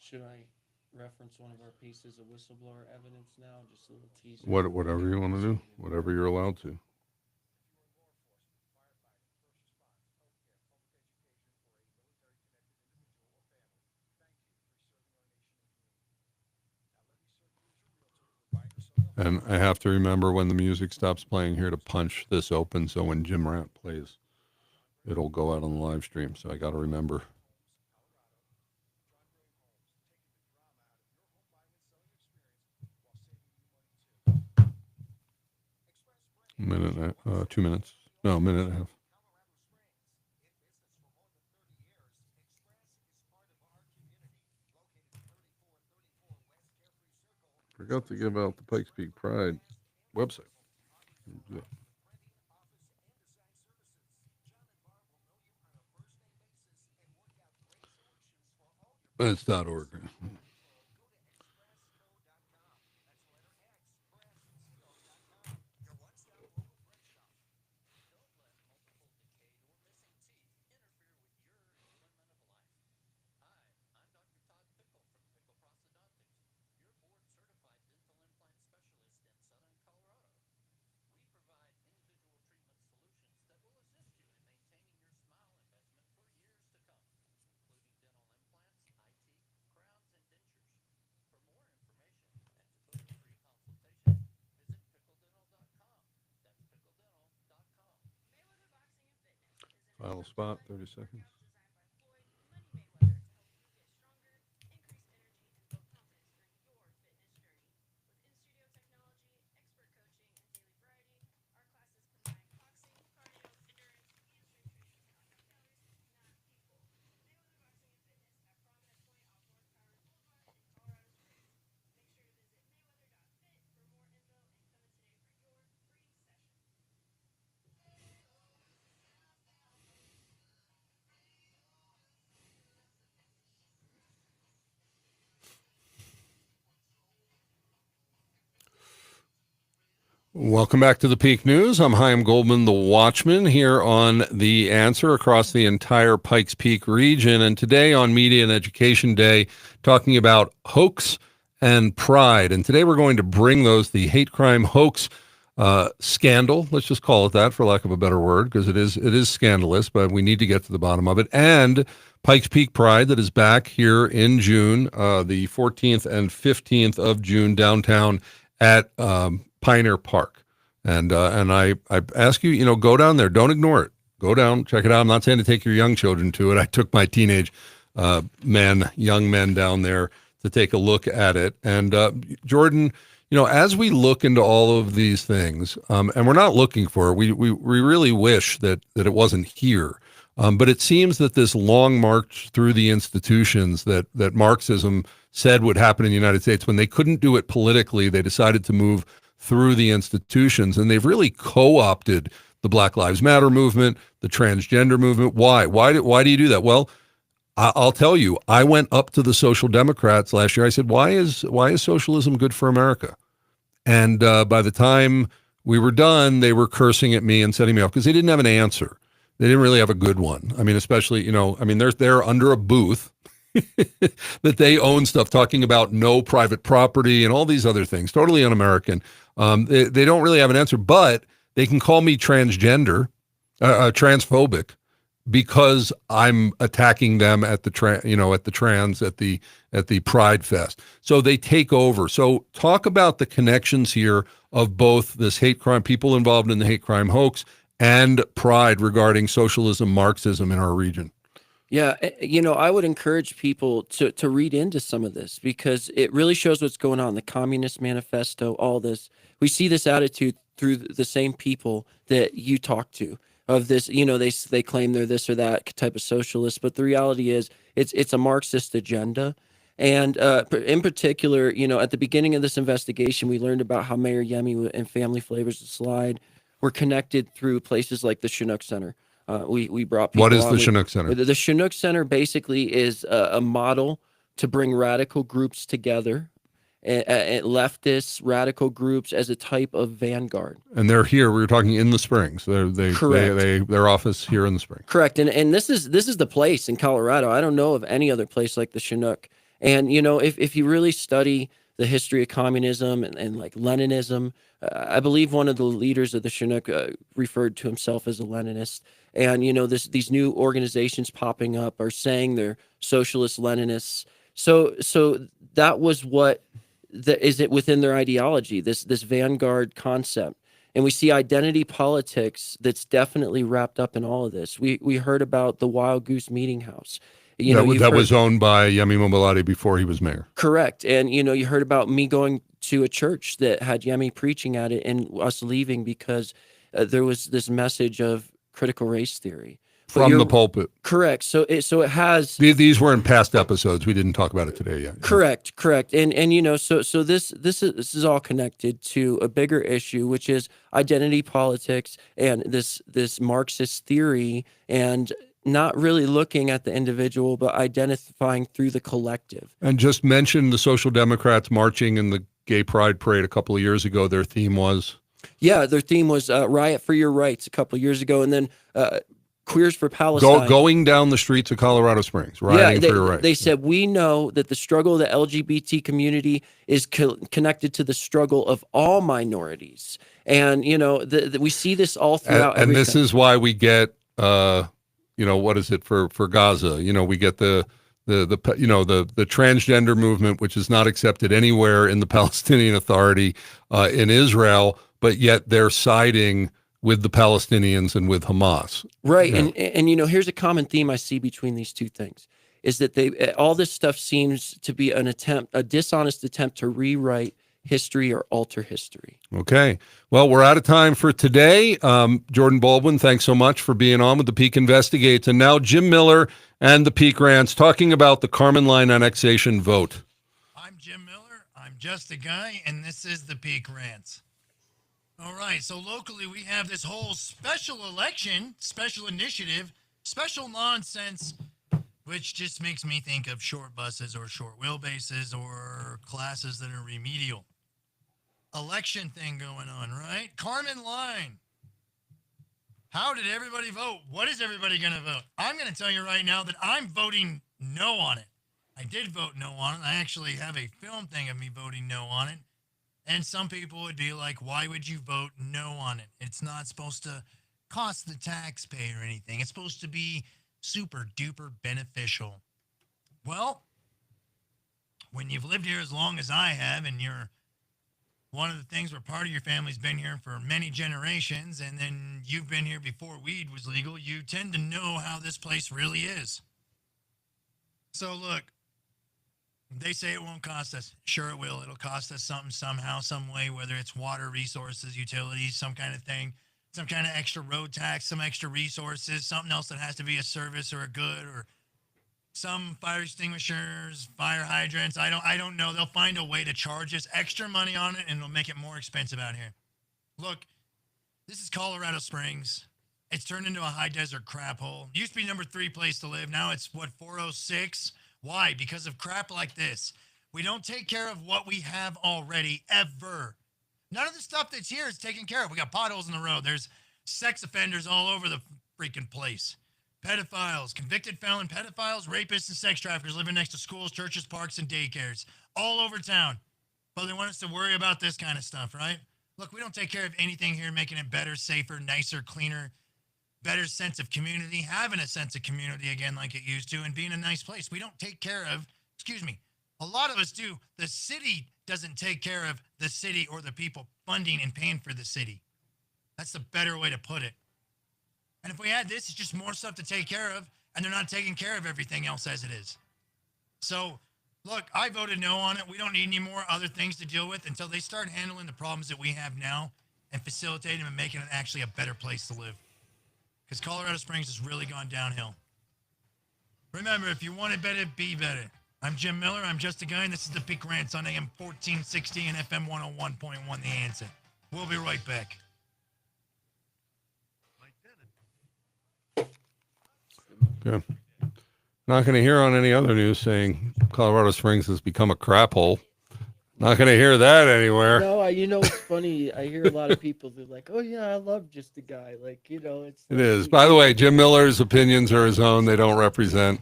Should I reference one of our pieces of whistleblower evidence now? Just a little teaser. Whatever you want to do, whatever you're allowed to. And I have to remember when the music stops playing here to punch this open, so when Jim Rant plays, it'll go out on the live stream. So I got to remember. A minute, 2 minutes. No, a minute and a half. Forgot to give out the Pikes Peak Pride website. It's .org. Final spot, 30 seconds. Welcome back to the Peak News. I'm Chaim Goldman, the Watchman, here on The Answer across the entire Pikes Peak region. And today on Media and Education Day, talking about hoax and pride. And today we're going to bring the hate crime hoax scandal. Let's just call it that, for lack of a better word, because it is scandalous, but we need to get to the bottom of it. And Pikes Peak Pride, that is back here in June, the 14th and 15th of June, downtown at Pioneer Park. And I ask you, go down there. Don't ignore it. Go down, check it out. I'm not saying to take your young children to it. I took my teenage young men down there to take a look at it. And Jordan, as we look into all of these things, and we're not looking for it, we really wish that it wasn't here. But it seems that this long march through the institutions that Marxism said would happen in the United States, when they couldn't do it politically, they decided to move through the institutions, and they've really co-opted the Black Lives Matter movement, the transgender movement. Why? Why do you do that? Well, I'll tell you, I went up to the Social Democrats last year. I said, why is socialism good for America? And by the time we were done, they were cursing at me and setting me off because they didn't have an answer. They didn't really have a good one. I mean, especially, they're under a booth that they own stuff, talking about no private property and all these other things, totally un-American. They don't really have an answer, but they can call me transphobic, because I'm attacking them at the Pride Fest. So they take over. So talk about the connections here of both this hate crime, people involved in the hate crime hoax, and Pride regarding socialism, Marxism in our region. Yeah, I would encourage people to read into some of this, because it really shows what's going on. The Communist Manifesto, all this. We see this attitude through the same people that you talk to, of this, they claim they're this or that type of socialist, but the reality is it's a Marxist agenda. And in particular, at the beginning of this investigation, we learned about how Mayor Yemi and Family Flavors of Slide were connected through places like the Chinook Center. We brought people. What is on. the Chinook Center? The Chinook Center basically is a model to bring radical groups together, and leftist radical groups as a type of vanguard. And they're here. We were talking in the Springs. Their office here in the Springs. Correct. And this is the place in Colorado. I don't know of any other place like the Chinook. And if you really study the history of communism and like Leninism, I believe one of the leaders of the Chinook referred to himself as a Leninist. And these new organizations popping up are saying they're socialist Leninists. So that was what is it within their ideology, this vanguard concept. And we see identity politics that's definitely wrapped up in all of this. We heard about the Wild Goose Meeting House. That was owned by Yemi Mobilati before he was mayor. Correct. And, you heard about me going to a church that had Yemi preaching at it and us leaving because there was this message of critical race theory. From the pulpit. Correct. So it has. These were in past episodes. We didn't talk about it today yet. Correct. And so this is all connected to a bigger issue, which is identity politics and this Marxist theory, and not really looking at the individual, but identifying through the collective. And just mention the Social Democrats marching in the Gay Pride Parade a couple of years ago. Their theme was? Yeah, their theme was Riot for Your Rights a couple of years ago. And then Queers for Palestine. Going down the streets of Colorado Springs, rioting for your rights. They said, we know that the struggle of the LGBT community is connected to the struggle of all minorities. And, we see this all throughout and this is why we get, what is it for Gaza? We get the transgender movement, which is not accepted anywhere in the Palestinian Authority in Israel, but yet they're siding with the Palestinians and with Hamas. Right. Yeah. And here's a common theme I see between these two things, is that all this stuff seems to be a dishonest attempt to rewrite history or alter history. Okay. Well, we're out of time for today. Jordan Baldwin, thanks so much for being on with the Peak Investigates. And now Jim Miller and the Peak Rants talking about the Carmen Line annexation vote. I'm Jim Miller. I'm just a guy, and this is the Peak Rants. All right, so locally we have this whole special election, special initiative, special nonsense, which just makes me think of short buses or short wheelbases or classes that are remedial. election thing going on, right? Carmen Line. How did everybody vote? What is everybody going to vote? I'm going to tell you right now that I'm voting no on it. I did vote no on it. I actually have a film thing of me voting no on it. And some people would be like, why would you vote no on it? It's not supposed to cost the taxpayer anything. It's supposed to be super duper beneficial. Well, when you've lived here as long as I have, and you're one of the things where part of your family's been here for many generations, and then you've been here before weed was legal, you tend to know how this place really is. So look, they say it won't cost us. Sure it will. It'll cost us something somehow, some way, whether it's water, resources, utilities, some kind of thing, some kind of extra road tax, some extra resources, something else that has to be a service or a good, or some fire extinguishers, fire hydrants. I don't know. They'll find a way to charge us extra money on it, and it'll make it more expensive out here. Look, this is Colorado Springs. It's turned into a high desert crap hole. Used to be number 3 place to live. Now it's 406. Why? Because of crap like this. We don't take care of what we have already, ever. None of the stuff that's here is taken care of. We got potholes in the road. There's sex offenders all over the freaking place. Pedophiles, convicted felon pedophiles, rapists, and sex traffickers living next to schools, churches, parks, and daycares all over town. But they want us to worry about this kind of stuff, right? Look, we don't take care of anything here, making it better, safer, nicer, cleaner, better sense of community, having a sense of community again like it used to, and being a nice place. We don't take care of, a lot of us do. The city doesn't take care of the city or the people funding and paying for the city. That's the better way to put it. And if we had this, it's just more stuff to take care of, and they're not taking care of everything else as it is. So, look, I voted no on it. We don't need any more other things to deal with until they start handling the problems that we have now and facilitating them and making it actually a better place to live. Because Colorado Springs has really gone downhill. Remember, if you want it better, be better. I'm Jim Miller. I'm just a guy, and this is the Peak Rants on AM 1460 and FM 101.1 The Answer. We'll be right back. Yeah. Not going to hear on any other news saying Colorado Springs has become a crap hole. Not going to hear that anywhere. No, it's funny. I hear a lot of people that are like, "Oh yeah, I love just a guy." Like, it's. It is. By the way, Jim Miller's opinions are his own. They don't represent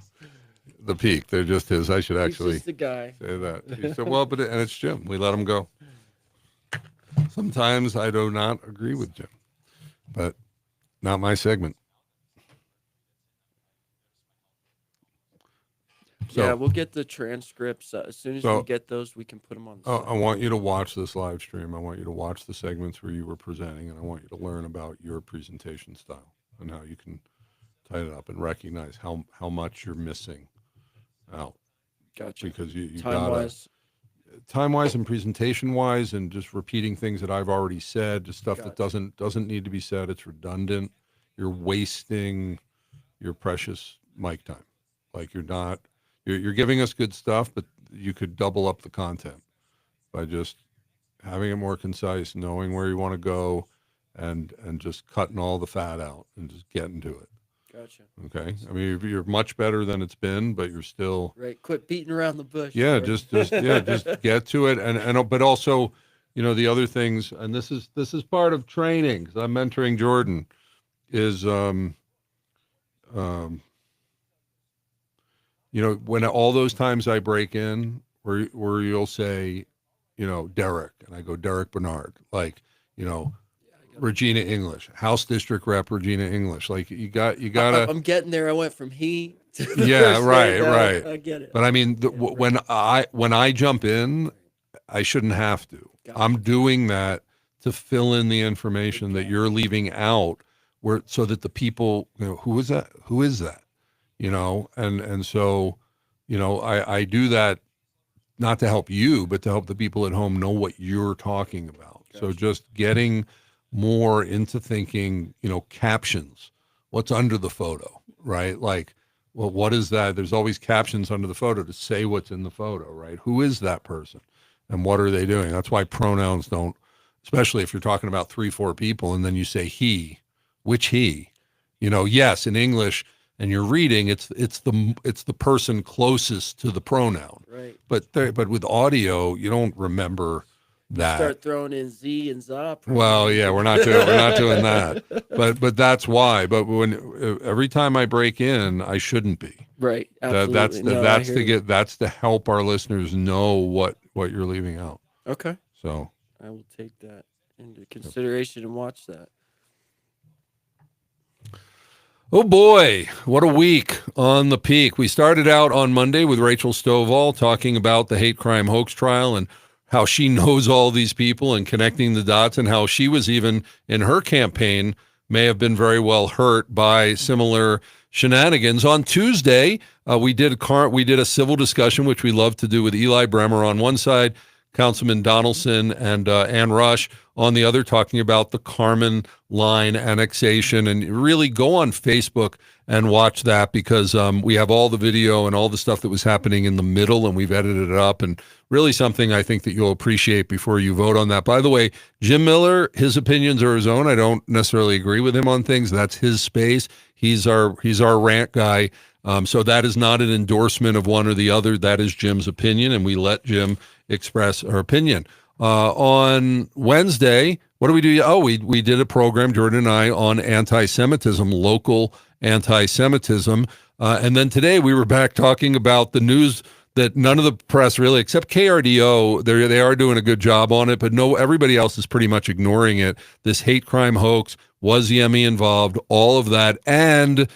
the Peak. They're just his. I should actually He's just the guy. say that. He said, well, and it's Jim. We let him go. Sometimes I do not agree with Jim, but not my segment. So, Yeah, we'll get the transcripts as soon as we get those. We can put them on. I want you to watch this live stream. I want you to watch the segments where you were presenting, and I want you to learn about your presentation style and how you can tighten it up and recognize how much you're missing out. Gotcha. Because you Time-wise. Time-wise and presentation-wise, and just repeating things that I've already said, just stuff that doesn't need to be said. It's redundant. You're wasting your precious mic time. Like you're giving us good stuff, but you could double up the content by just having it more concise, knowing where you want to go, and just cutting all the fat out and just getting to it. Gotcha. Okay. I mean, you're much better than it's been, but you're still right. Quit beating around the bush. Yeah, just get to it, and but also, the other things, and this is part of training. 'Cause I'm mentoring Jordan, is when all those times I break in where you'll say, Derek, and I go Derek Bernard, like, Regina English, House District Rep Regina English. Like you gotta. I'm getting there. I went from he to the Yeah, first right, name. right. I get it. But I mean, when I jump in, I shouldn't have to. Gotcha. I'm doing that to fill in the information that you're leaving out, so that the people, who is that? Who is that? And so, I do that not to help you, but to help the people at home know what you're talking about. Gotcha. So just getting more into thinking, captions, what's under the photo, right? Like, well, what is that? There's always captions under the photo to say what's in the photo, right? Who is that person and what are they doing? That's why pronouns don't, especially if you're talking about 3-4 people and then you say he, which he, yes, in English, and you're reading, it's the person closest to the pronoun. Right. But with audio, you don't remember that. Start throwing in Z and Zop. Well, yeah, we're not doing that. But that's why. But when every time I break in, I shouldn't be. Right. Absolutely. That's to help our listeners know what you're leaving out. Okay. So I will take that into consideration and watch that. oh boy, what a week on the Peak. We started out on Monday with Rachel Stovall talking about the hate crime hoax trial and how she knows all these people and connecting the dots, and how she was even in her campaign may have been very well hurt by similar shenanigans. On Tuesday, we did a civil discussion, which we love to do, with Eli Bremer on one side, Councilman Donaldson and Ann Rush on the other, talking about the Carmen line annexation. And really go on Facebook and watch that, because we have all the video and all the stuff that was happening in the middle, and we've edited it up, and really something I think that you'll appreciate before you vote on that. By the way, Jim Miller, his opinions are his own. I don't necessarily agree with him on things. That's his space. He's our rant guy. So that is not an endorsement of one or the other. That is Jim's opinion, and we let Jim express our opinion. On Wednesday, what do we do? Oh, we did a program, Jordan and I, on anti-Semitism, local anti-Semitism. And then today we were back talking about the news that none of the press really, except KRDO, they are doing a good job on it, but no, everybody else is pretty much ignoring it. This hate crime hoax, was Yemi involved, all of that, and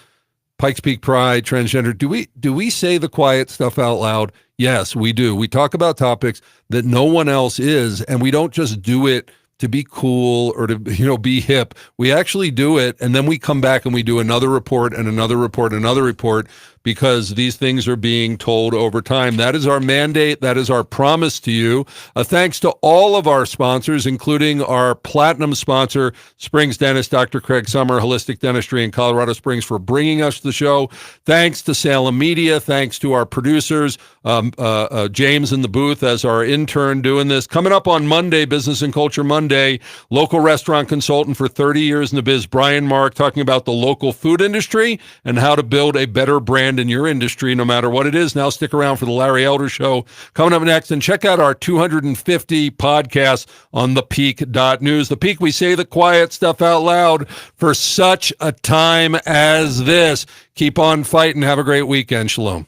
Pikes Peak Pride, transgender. Do we say the quiet stuff out loud? Yes, we do. We talk about topics that no one else is, and we don't just do it to be cool or to be hip. We actually do it, and then we come back and we do another report and another report and another report, because these things are being told over time. That is our mandate. That is our promise to you. Thanks to all of our sponsors, including our platinum sponsor, Springs Dentist, Dr. Craig Summer, Holistic Dentistry in Colorado Springs, for bringing us the show. Thanks to Salem Media. Thanks to our producers, James in the booth as our intern doing this. Coming up on Monday, Business and Culture Monday, local restaurant consultant for 30 years in the biz, Brian Mark, talking about the local food industry and how to build a better brand in your industry, no matter what it is. Now stick around for the Larry Elder Show coming up next, and check out our 250 podcasts on thepeak.news. The Peak, we say the quiet stuff out loud for such a time as this. Keep on fighting. Have a great weekend. Shalom.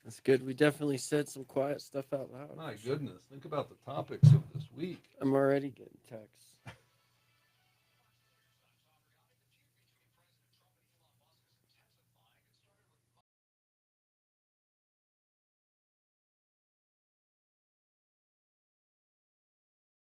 That's good. We definitely said some quiet stuff out loud. My goodness. Think about the topics of this week. I'm already getting